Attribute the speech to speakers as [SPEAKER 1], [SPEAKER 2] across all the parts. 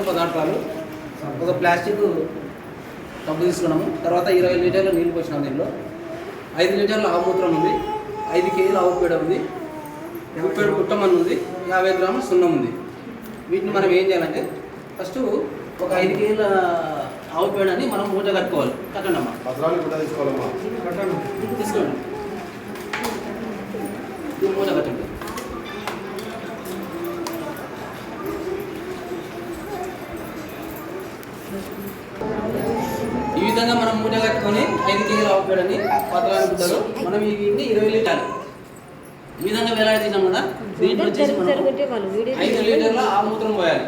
[SPEAKER 1] పదార్థాలు ఒక plastic tub తీసుకున్నాము. తర్వాత 20 లీటర్ల నీళ్ళు పోసినాము. దీనిలో 5 లీటర్ల ఆవుమూత్రం ఉంది, 5 కేజీల ఆవు పేడ ఉంది, ఉప్పేడు పుట్టమన్ను ఉంది, 50 గ్రాముల సున్నం ఉంది. వీటిని మనం ఏం చేయాలంటే ఫస్ట్ ఒక 5 కేజీల ఆవు పేడని మనం మూట కట్టుకోవాలి. కట్టండి అమ్మా, తీసుకోండి, మూట కట్టండి. ఈ విధంగా మనం మూట కట్టుకొని 5 కేజీల ఆవు పేడని పతలాని గుడ్డలో మనం వీటిని 20 లీటర్లు ఈ విధంగా వేలాడేసినాం కదా. దీంట్లో వచ్చేసి మనం 5 లీటర్ల ఆవుమూత్రం పోయాలి.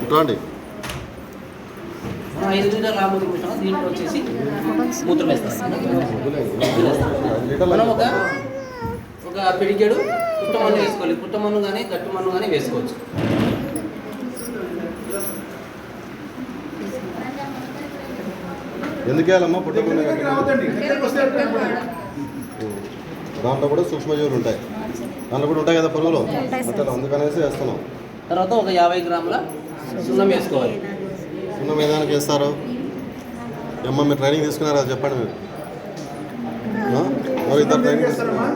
[SPEAKER 2] చూడండి
[SPEAKER 1] 5 లీటర్ల ఆవుమూత్రం పోసినాం. దీంట్లో వచ్చేసి మూత్రం వేస్తాం. మనం ఒక పిడికెడు పుట్టమన్ను వేసుకోవాలి. పుట్టమన్ను కానీ గట్టుమన్ను కానీ వేసుకోవచ్చు.
[SPEAKER 2] ఎందుకు వేయాలమ్మా పుట్టమన్ను? దాంట్లో కూడా సూక్ష్మజీవులు ఉంటాయి, దాంట్లో కూడా ఉంటాయి కదా పురుగులు, అందుకనేసి వేస్తున్నాం.
[SPEAKER 1] తర్వాత ఒక 50 గ్రాముల సున్నం వేసుకోవాలి.
[SPEAKER 2] సున్నం ఏదానికి వేస్తారు? అమ్మ మీరు ట్రైనింగ్ తీసుకున్నారా చెప్పండి. మీరు ఇద్దరు ట్రైనింగ్ తీసుకున్నారా?